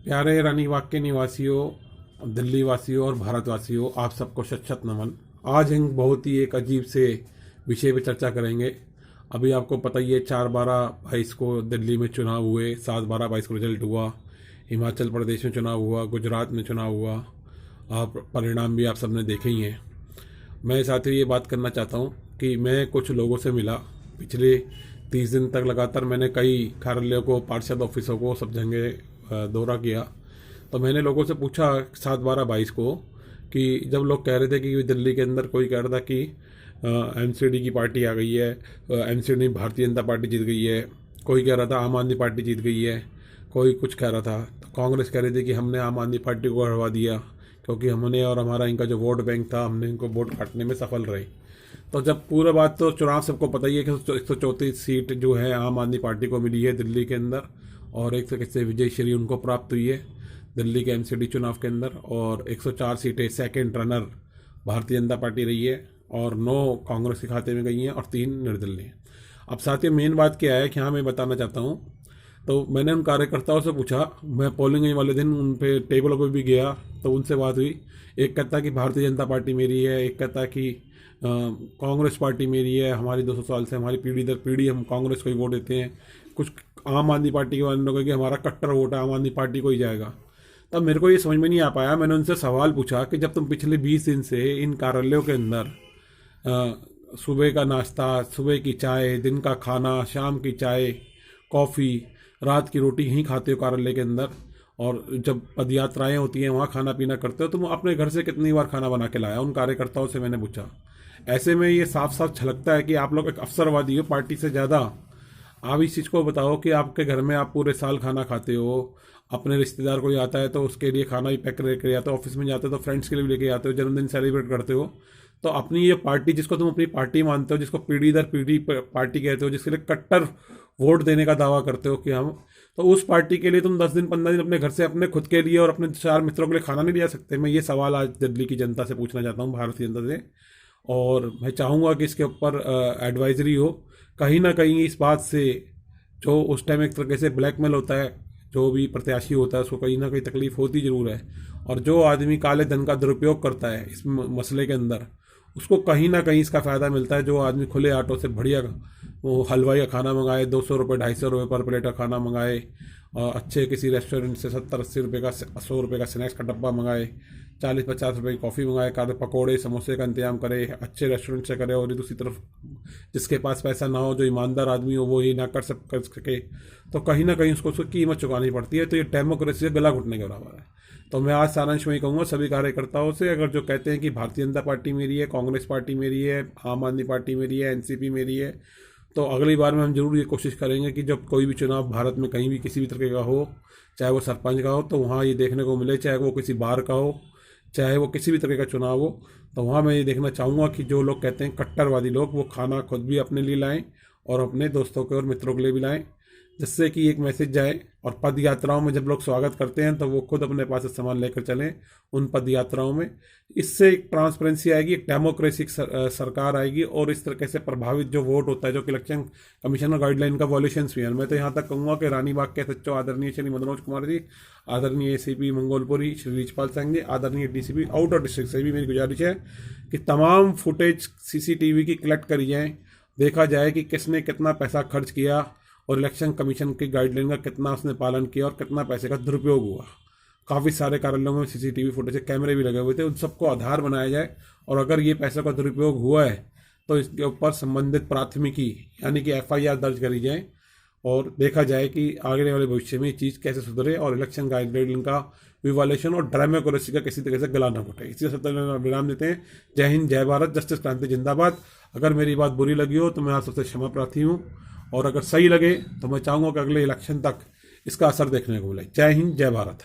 प्यारे रानी बाग के निवासियों, दिल्ली वासियों और भारतवासियों, आप सबको शत शत नमन। आज हम बहुत ही एक अजीब से विषय पे चर्चा करेंगे। अभी आपको पता ही है 4/12/22 को दिल्ली में चुनाव हुए, 7/12/22 को रिजल्ट हुआ। हिमाचल प्रदेश में चुनाव हुआ, गुजरात में चुनाव हुआ। आप परिणाम भी आप सबने देखे ही हैं। मैं साथ ही ये बात करना चाहता हूँ कि मैं कुछ लोगों से मिला पिछले 30 दिन तक। लगातार मैंने कई कार्यालयों को, पार्षद ऑफिसों को, सब जगह दौरा किया। तो मैंने लोगों से पूछा 7/12/22 को कि जब लोग कह रहे थे कि दिल्ली के अंदर कोई कह रहा था कि एमसीडी की पार्टी आ गई है, एमसीडी भारतीय जनता पार्टी जीत गई है, कोई कह रहा था आम आदमी पार्टी जीत गई है, कोई कुछ कह रहा था। तो कांग्रेस कह रही थी कि हमने आम आदमी पार्टी को हरवा दिया क्योंकि हमने और हमारा इनका जो वोट बैंक था, हमने इनको वोट काटने में सफल रहे। तो जब पूरा बात, तो चुनाव सबको पता ही है कि 134 सीट जो है आम आदमी पार्टी को मिली है दिल्ली के अंदर, और एक तरीके से विजय श्री उनको प्राप्त हुई है दिल्ली के एमसीडी चुनाव के अंदर। और 104 सीटें second runner Bharatiya Janata party रही है, और 9 कांग्रेस के खाते में गई हैं और 3 निर्दलीय हैं। अब साथ ही मेन बात क्या है कि हाँ, मैं बताना चाहता हूँ। तो मैंने उन कार्यकर्ताओं से पूछा, मैं पोलिंग वाले दिन उन पे टेबलों पर भी गया, तो उनसे बात हुई। एक कहता कि भारतीय जनता पार्टी मेरी है, एक कहता कि कांग्रेस पार्टी मेरी है, हमारी 200 साल से हमारी पीढ़ी दर पीढ़ी हम कांग्रेस को ही वोट देते हैं। कुछ आम आदमी पार्टी के वालों ने कि हमारा कट्टर वोट है, आम आदमी पार्टी को ही जाएगा। तब मेरे को ये समझ में नहीं आ पाया। मैंने उनसे सवाल पूछा कि जब तुम पिछले 20 दिन से इन कार्यालयों के अंदर सुबह का नाश्ता, सुबह की चाय, दिन का खाना, शाम की चाय, कॉफ़ी, रात की रोटी यहीं खाते हो कार्यालय के अंदर, और जब पदयात्राएँ होती हैं वहाँ खाना पीना करते हो, तुम अपने घर से कितनी बार खाना बना के लाया? उन कार्यकर्ताओं से मैंने पूछा। ऐसे में ये साफ साफ झलकता है कि आप लोग एक अवसरवादी हो पार्टी से ज़्यादा। आप इस चीज़ को बताओ कि आपके घर में आप पूरे साल खाना खाते हो, अपने रिश्तेदार कोई आता है तो उसके लिए खाना भी पैक करके आते हो, ऑफिस में जाते हो तो फ्रेंड्स के लिए भी लेके आते हो, जन्मदिन सेलिब्रेट करते हो। तो अपनी ये पार्टी, जिसको तुम अपनी पार्टी मानते हो, जिसको पीढ़ी दर पीढ़ी पार्टी कहते हो, जिसके लिए कट्टर वोट देने का दावा करते हो कि हम, तो उस पार्टी के लिए तुम 10 दिन 15 दिन अपने घर से अपने खुद के लिए और अपने 4 मित्रों के लिए खाना नहीं ले आ सकते? मैं ये सवाल आज दिल्ली की जनता से पूछना चाहता हूँ, भारतीय जनता से। और मैं चाहूँगा कि इसके ऊपर एडवाइजरी हो कहीं ना कहीं। इस बात से जो उस टाइम एक तरीके से ब्लैकमेल होता है, जो भी प्रत्याशी होता है उसको कहीं ना कहीं तकलीफ होती ज़रूर है। और जो आदमी काले धन का दुरुपयोग करता है इस मसले के अंदर, उसको कहीं ना कहीं इसका फ़ायदा मिलता है। जो आदमी खुले आटो से बढ़िया वो हलवाई का खाना मंगाए, 200 रुपये 250 रुपये पर प्लेट का खाना मंगाए, और अच्छे किसी रेस्टोरेंट से 70-80 रुपये का, 100 रुपये का स्नैक्स का डब्बा मंगाए, 40-50 रुपये की कॉफ़ी मंगाए, काले पकौड़े समोसे का इंतजाम करे, अच्छे रेस्टोरेंट से करे। और दूसरी तरफ जिसके पास पैसा ना हो, जो ईमानदार आदमी हो, वो ये ना कर सके, तो कहीं ना कहीं उसको कीमत चुकानी पड़ती है। तो ये डेमोक्रेसी से गला घुटने के बराबर है। तो मैं आज सारांश में ही कहूँगा सभी कार्यकर्ताओं से, अगर जो कहते हैं कि भारतीय जनता पार्टी मेरी है, कांग्रेस पार्टी मेरी है, आम आदमी पार्टी मेरी है, एनसीपी मेरी है, तो अगली बार में हम जरूर ये कोशिश करेंगे कि जब कोई भी चुनाव भारत में कहीं भी किसी भी तरह का हो, चाहे वो सरपंच का हो, तो वहाँ ये देखने को मिले, चाहे वो किसी बार का हो, चाहे वो किसी भी तरह का चुनाव हो, तो वहाँ मैं ये देखना चाहूँगा कि जो लोग कहते हैं कट्टरवादी लोग, वो खाना खुद भी अपने लिए लाएं और अपने दोस्तों के और मित्रों के लिए भी लाएं, जिससे कि एक मैसेज जाए। और पद यात्राओं में जब लोग स्वागत करते हैं तो वो खुद अपने पास से सामान लेकर चलें उन पद यात्राओं में। इससे एक ट्रांसपेरेंसी आएगी, एक डेमोक्रेसी सरकार आएगी, और इस तरह से प्रभावित जो वोट होता है, जो इलेक्शन कमीशन गाइडलाइन का वॉल्यूशंस भी है। मैं तो यहाँ तक कहूँगा कि रानी बाग के सच्चो आदरणीय श्री मनोज कुमार जी, आदरणीय एसीपी मंगोलपुरी श्री रिचपाल सिंह जी, आदरणीय डीसीपी आउटर डिस्ट्रिक्ट से भी मेरी गुजारिश है कि तमाम फुटेज सीसीटीवी की कलेक्ट करी जाए, देखा जाए कि किसने कितना पैसा खर्च किया और इलेक्शन कमीशन की गाइडलाइन का कितना उसने पालन किया और कितना पैसे का दुरुपयोग हुआ। काफ़ी सारे कार्यालयों में सीसीटीवी फुटेज, कैमरे भी लगे हुए थे, उन सबको आधार बनाया जाए। और अगर ये पैसों का दुरुपयोग हुआ है तो इसके ऊपर संबंधित प्राथमिकी यानी कि एफआईआर दर्ज करी जाए, और देखा जाए कि आगे वाले भविष्य में ये चीज़ कैसे सुधरे और इलेक्शन गाइडलाइन का विवालेशन और डेमोक्रेसी का किसी तरह से गला न घुटे। इसी से विराम देते हैं। जय हिंद, जय भारत, जस्टिस क्रांति जिंदाबाद। अगर मेरी बात बुरी लगी हो तो मैं आप सबसे क्षमा प्रार्थी हूँ, और अगर सही लगे तो मैं चाहूँगा कि अगले इलेक्शन तक इसका असर देखने को मिले। जय हिंद, जय भारत।